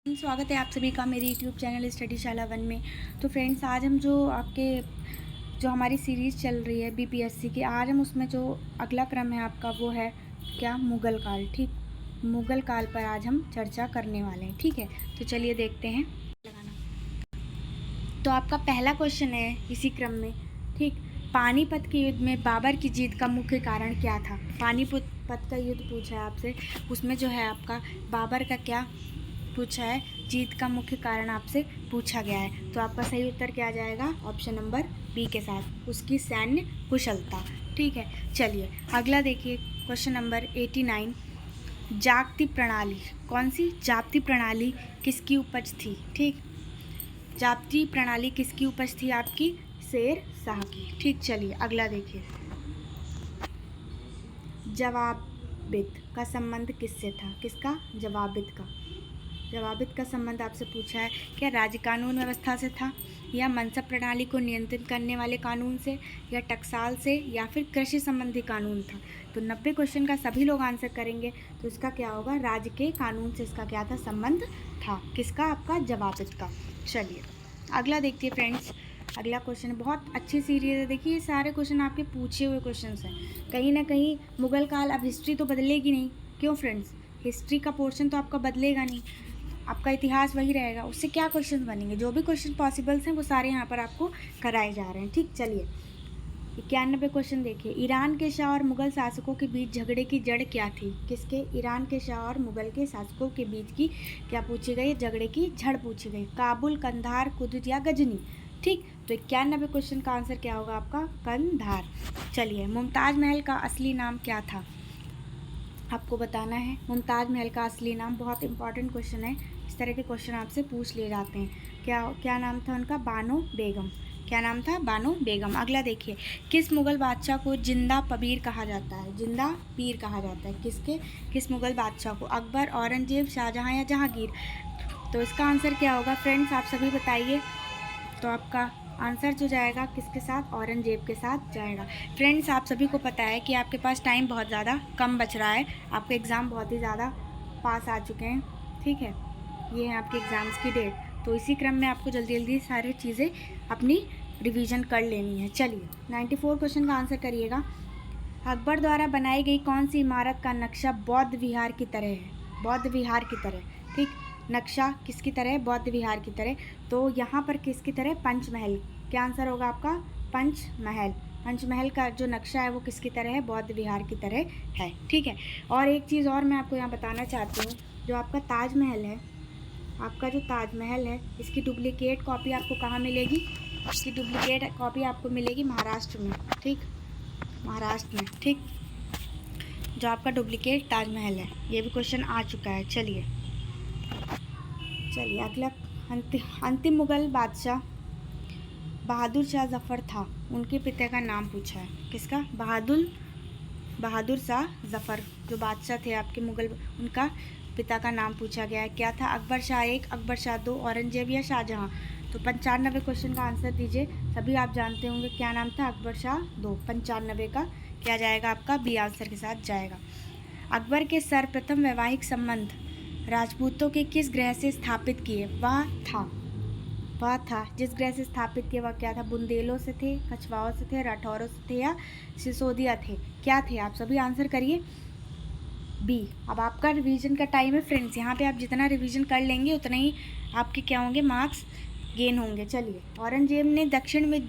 स्वागत है आप सभी का मेरी यूट्यूब चैनल स्टडीशाला 1 में। तो फ्रेंड्स, आज हम जो हमारी सीरीज़ चल रही है बीपीएससी की, आज हम उसमें जो अगला क्रम है आपका वो है क्या, मुग़ल काल। ठीक, मुग़ल काल पर आज हम चर्चा करने वाले हैं। ठीक है, तो चलिए देखते हैं। तो आपका पहला क्वेश्चन है इसी क्रम में। ठीक, पानीपत के युद्ध में बाबर की जीत का मुख्य कारण क्या था। पानीपत का युद्ध पूछा है आपसे, उसमें जो है आपका बाबर का क्या पूछा है, जीत का मुख्य कारण आपसे पूछा गया है। तो आपका सही उत्तर क्या आ जाएगा, ऑप्शन नंबर बी के साथ, उसकी सैन्य कुशलता। ठीक है, चलिए अगला देखिए क्वेश्चन नंबर 89। जाप्ती प्रणाली, कौन सी जाप्ती प्रणाली किसकी उपज थी। ठीक, जाप्ती प्रणाली किसकी उपज थी आपकी, शेर शाह की। ठीक, चलिए अगला देखिए। जवाबित का संबंध किससे था, किसका, जवाबित का। जवाबित का संबंध आपसे पूछा है, क्या राज्य कानून व्यवस्था से था, या मनसब प्रणाली को नियंत्रित करने वाले कानून से, या टकसाल से, या फिर कृषि संबंधी कानून था। तो 90 क्वेश्चन का सभी लोग आंसर करेंगे, तो इसका क्या होगा, राज्य के कानून से इसका क्या था, संबंध था। किसका, आपका जवाबित का। चलिए अगला देखिए फ्रेंड्स। अगला क्वेश्चन बहुत अच्छी सीरीज है। देखिए ये सारे क्वेश्चन आपके पूछे हुए क्वेश्चन हैं। कहीं ना कहीं मुग़ल काल, अब हिस्ट्री तो बदलेगी नहीं, क्यों फ्रेंड्स, हिस्ट्री का पोर्शन तो आपका बदलेगा नहीं, आपका इतिहास वही रहेगा। उससे क्या क्वेश्चन बनेंगे, जो भी क्वेश्चन पॉसिबल्स हैं वो सारे यहाँ पर आपको कराए जा रहे हैं। ठीक, चलिए 91 क्वेश्चन देखिए। ईरान के शाह और मुग़ल शासकों के बीच झगड़े की जड़ क्या थी। किसके, ईरान के शाह और मुग़ल के शासकों के बीच की क्या पूछी गई, झगड़े की जड़ पूछी गई। काबुल, कंधार, कुदुत या गजनी। ठीक, तो 91 क्वेश्चन का आंसर क्या होगा आपका, कंधार। चलिए, मुमताज़ महल का असली नाम क्या था, आपको बताना है। मुमताज़ महल का असली नाम, बहुत इंपॉर्टेंट क्वेश्चन है, इस तरह के क्वेश्चन आपसे पूछ लिए जाते हैं। क्या नाम था उनका, बानो बेगम। क्या नाम था, बानो बेगम। अगला देखिए, किस मुग़ल बादशाह को जिंदा पीर कहा जाता है, जिंदा पीर कहा जाता है। किस मुग़ल बादशाह को, अकबर, औरंगजेब, शाहजहाँ या जहांगीर। तो इसका आंसर क्या होगा फ्रेंड्स, आप सभी बताइए। तो आपका आंसर जो जाएगा किसके साथ, औरंगजेब के साथ जाएगा। फ्रेंड्स, आप सभी को पता है कि आपके पास टाइम बहुत ज़्यादा कम बच रहा है, आपके एग्ज़ाम बहुत ही ज़्यादा पास आ चुके हैं। ठीक है, ये है आपके एग्ज़ाम्स की डेट, तो इसी क्रम में आपको जल्दी जल्दी सारी चीज़ें अपनी रिवीजन कर लेनी है। चलिए 94 क्वेश्चन का आंसर करिएगा। अकबर द्वारा बनाई गई कौन सी इमारत का नक्शा बौद्ध विहार की तरह है, बौद्ध विहार की तरह। ठीक, नक्शा किसकी तरह, बौद्ध विहार की तरह। तो यहाँ पर किसकी तरह, पंचमहल। क्या आंसर होगा आपका, पंचमहल। पंचमहल का जो नक्शा है वो किसकी तरह है, बौद्ध विहार की तरह है। ठीक है, और एक चीज़ और मैं आपको यहाँ बताना चाहती हूँ, जो आपका ताजमहल है, आपका जो ताजमहल है, इसकी डुप्लीकेट कॉपी आपको कहाँ मिलेगी, इसकी डुप्लीकेट कॉपी आपको मिलेगी महाराष्ट्र में। ठीक, महाराष्ट्र में। ठीक, जो आपका डुप्लीकेट ताजमहल है, ये भी क्वेश्चन आ चुका है। चलिए अगला, अंतिम मुग़ल बादशाह बहादुर शाह जफ़र था, उनके पिता का नाम पूछा है। किसका, बहादुर शाह जफ़र जो बादशाह थे आपके मुग़ल, उनका पिता का नाम पूछा गया है। क्या था, अकबर शाह 1, अकबर शाह 2, औरंगजेब या शाहजहाँ। तो 95 क्वेश्चन का आंसर दीजिए। सभी आप जानते होंगे क्या नाम था, अकबर शाह 2। 95 का क्या जाएगा आपका, बी आंसर के साथ जाएगा। अकबर के सर्वप्रथम वैवाहिक संबंध राजपूतों के किस ग्रह से स्थापित किए, वह था जिस ग्रह से स्थापित किए, वह क्या था, बुंदेलों से थे, कछवाओं से थे, राठौरों से थे, या सिसोदिया थे। क्या थे, आप सभी आंसर करिए, बी। अब आपका रिवीजन का टाइम है फ्रेंड्स, यहाँ पे आप जितना रिवीजन कर लेंगे उतना ही आपके क्या होंगे, मार्क्स गेन होंगे। चलिए, औरंगजेब ने दक्षिण में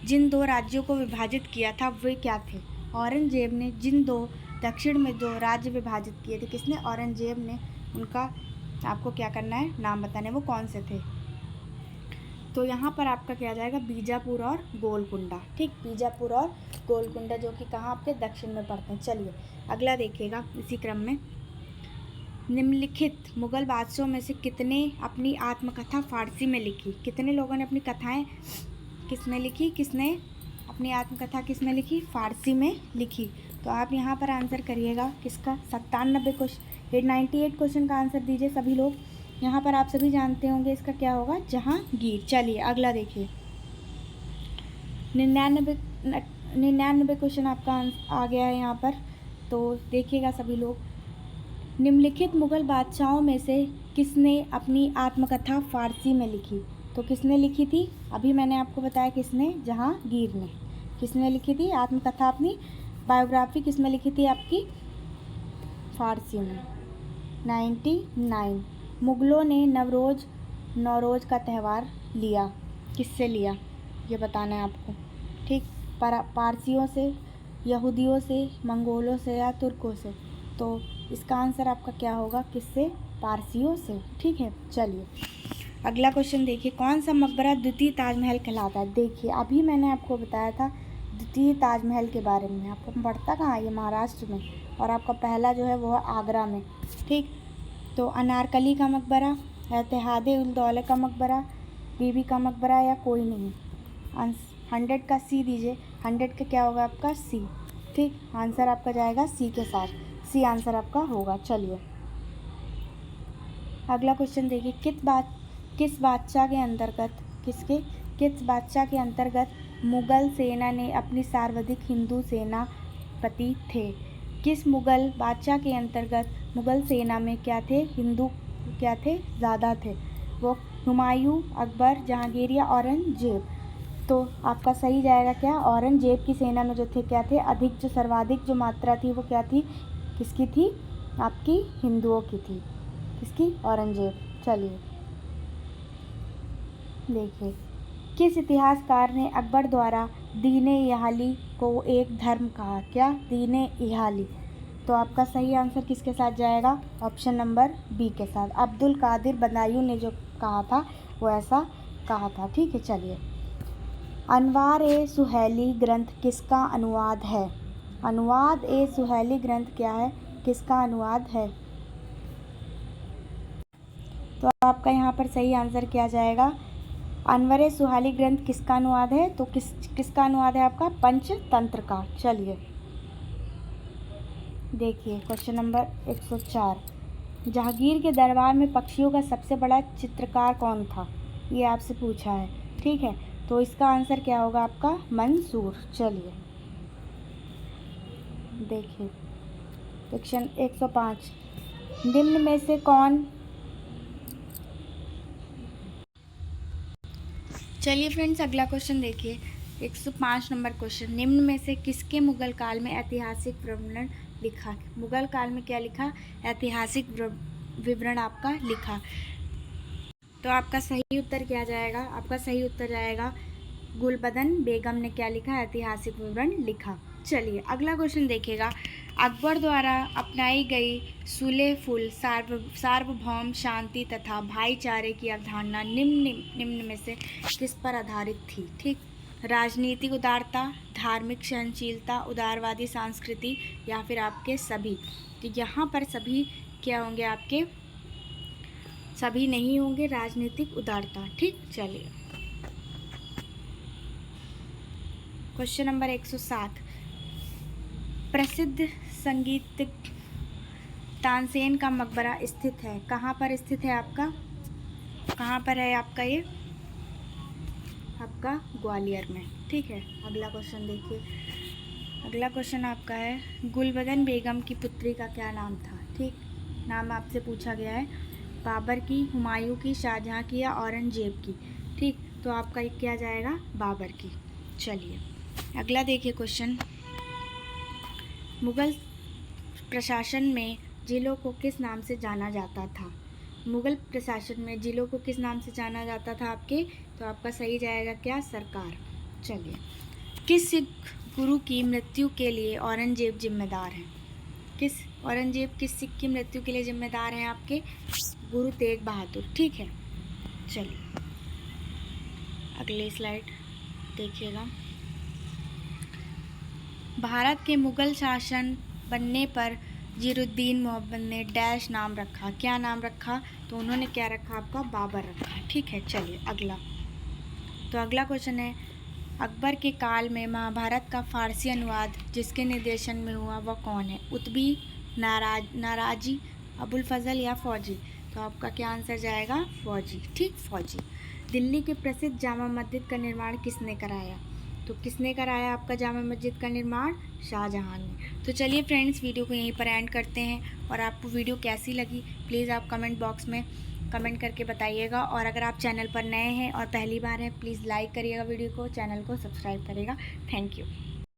जिन 2 राज्यों को विभाजित किया था वे क्या थे। औरंगजेब ने जिन 2 दक्षिण में 2 राज्य विभाजित किए थे, किसने, औरंगजेब ने। उनका आपको क्या करना है, नाम बताने, वो कौन से थे। तो यहाँ पर आपका क्या जाएगा, बीजापुर और गोलकुंडा। ठीक, बीजापुर और गोलकुंडा, जो कि कहाँ आपके दक्षिण में पड़ते हैं। चलिए अगला देखिएगा इसी क्रम में। निम्नलिखित मुग़ल बादशाहों में से कितने अपनी आत्मकथा फारसी में लिखी। कितने लोगों ने अपनी कथाएं किस में लिखी, किसने अपनी आत्मकथा किस में लिखी, फारसी में लिखी। तो आप यहाँ पर आंसर करिएगा किसका, 97 क्वेश्चन, 98 क्वेश्चन का आंसर दीजिए सभी लोग। यहाँ पर आप सभी जानते होंगे इसका क्या होगा, जहांगीर। चलिए अगला देखिए, 99 क्वेश्चन आपका आ गया है यहाँ पर, तो देखिएगा सभी लोग। निम्नलिखित मुग़ल बादशाहों में से किसने अपनी आत्मकथा फ़ारसी में लिखी? तो किसने लिखी थी? अभी मैंने आपको बताया किसने, जहांगीर ने। किसने लिखी थी आत्मकथा, अपनी बायोग्राफी किसमें लिखी थी आपकी? फ़ारसी में। 99। मुग़लों ने नौरोज़ का त्यौहार लिया, किससे लिया ये बताना है आपको, ठीक। पारसियों से, यहूदियों से, मंगोलों से या तुर्कों से? तो इसका आंसर आपका क्या होगा, किससे? पारसियों से, ठीक है। चलिए अगला क्वेश्चन देखिए, कौन सा मकबरा द्वितीय ताजमहल कहलाता है? देखिए अभी मैंने आपको बताया था द्वितीय ताजमहल के बारे में, आपको पढ़ता कहाँ, ये महाराष्ट्र में, और आपका पहला जो है वो है आगरा में, ठीक। तो अनारकली का मकबरा, इत्तेहाद-उल-दौला का मकबरा, बीबी का मकबरा, या कोई नहीं? 100 का सी दीजिए, 100 का क्या होगा आपका? सी, ठीक। आंसर आपका जाएगा सी के साथ, सी आंसर आपका होगा। चलिए अगला क्वेश्चन देखिए, किस बादशाह के अंतर्गत मुग़ल सेना ने अपनी सर्वाधिक हिंदू सेनापति थे? किस मुग़ल बादशाह के अंतर्गत मुग़ल सेना में क्या थे, हिंदू क्या थे, ज़्यादा थे? वो हुमायूं, अकबर, जहांगीर या औरंगजेब? तो आपका सही जाएगा क्या? औरंगजेब की सेना में जो थे क्या थे, अधिक, जो सर्वाधिक जो मात्रा थी वो क्या थी, किसकी थी? आपकी हिंदुओं की थी। किसकी? औरंगजेब। चलिए देखिए, किस इतिहासकार ने अकबर द्वारा दीन-ए-इलाही को एक धर्म कहा? क्या? दीन-ए-इलाही। तो आपका सही आंसर किसके साथ जाएगा? ऑप्शन नंबर बी के साथ। अब्दुल कादिर बदायूं ने जो कहा था वो ऐसा कहा था, ठीक है। चलिए, अनवार-ए-सुहैली ग्रंथ किसका अनुवाद है? अनवार-ए-सुहैली ग्रंथ क्या है, किसका अनुवाद है? तो आपका यहाँ पर सही आंसर क्या जाएगा? अनवर-ए-सुहाली ग्रंथ किसका अनुवाद है? तो किसका अनुवाद है आपका? पंचतंत्र का। चलिए देखिए क्वेश्चन नंबर 104, जहांगीर के दरबार में पक्षियों का सबसे बड़ा चित्रकार कौन था? ये आपसे पूछा है, ठीक है। तो इसका आंसर क्या होगा आपका? मंसूर। चलिए देखिए क्वेश्चन 105, निम्न में से कौन, चलिए फ्रेंड्स अगला क्वेश्चन देखिए 105 नंबर क्वेश्चन, निम्न में से किसके मुग़ल काल में ऐतिहासिक विवरण लिखा? मुग़ल काल में क्या लिखा? ऐतिहासिक विवरण आपका लिखा। तो आपका सही उत्तर क्या जाएगा? आपका सही उत्तर जाएगा गुलबदन बेगम ने क्या लिखा? ऐतिहासिक विवरण लिखा। चलिए अगला क्वेश्चन देखिएगा, अकबर द्वारा अपनाई गई सुलह-फुल सार्वभौम शांति तथा भाईचारे की अवधारणा निम्न में से किस पर आधारित थी? ठीक, राजनीतिक उदारता, धार्मिक सहनशीलता, उदारवादी संस्कृति, या फिर आपके सभी? तो यहाँ पर सभी क्या होंगे आपके? सभी नहीं होंगे, राजनीतिक उदारता, ठीक। चलिए क्वेश्चन नंबर 107, प्रसिद्ध संगीतज्ञ तानसेन का मकबरा स्थित है, कहाँ पर स्थित है आपका? कहाँ पर है आपका ये? आपका ग्वालियर में, ठीक है। अगला क्वेश्चन देखिए, अगला क्वेश्चन आपका है, गुलबदन बेगम की पुत्री का क्या नाम था? ठीक, नाम आपसे पूछा गया है, बाबर की, हुमायूं की, शाहजहां की, या औरंगजेब की? ठीक, तो आपका क्या जाएगा? बाबर की। चलिए अगला देखिए क्वेश्चन, मुग़ल प्रशासन में ज़िलों को किस नाम से जाना जाता था? मुग़ल प्रशासन में ज़िलों को किस नाम से जाना जाता था आपके? तो आपका सही जाएगा क्या? सरकार। चलिए, किस सिख गुरु की मृत्यु के लिए औरंगजेब जिम्मेदार हैं? औरंगजेब किस सिख की मृत्यु के लिए जिम्मेदार हैं आपके? गुरु तेग बहादुर, ठीक है। चलिए अगली स्लाइड देखिएगा, भारत के मुग़ल शासन बनने पर ज़हीरुद्दीन मोहम्मद ने डैश नाम रखा, क्या नाम रखा? तो उन्होंने क्या रखा आपका? बाबर रखा, ठीक है। चलिए अगला, तो अगला क्वेश्चन है, अकबर के काल में महाभारत का फ़ारसी अनुवाद जिसके निर्देशन में हुआ वह कौन है? उतबी, नाराजी, अबुल फजल, या फ़ौजी? तो आपका क्या आंसर जाएगा? फ़ौजी, ठीक, फ़ौजी। दिल्ली के प्रसिद्ध जामा मस्जिद का निर्माण किसने कराया? तो किसने कराया आपका जामा मस्जिद का निर्माण? शाहजहां ने। तो चलिए फ्रेंड्स, वीडियो को यहीं पर एंड करते हैं। और आपको वीडियो कैसी लगी प्लीज़ आप कमेंट बॉक्स में कमेंट करके बताइएगा। और अगर आप चैनल पर नए हैं और पहली बार हैं, प्लीज़ लाइक करिएगा वीडियो को, चैनल को सब्सक्राइब करिएगा। Thank you.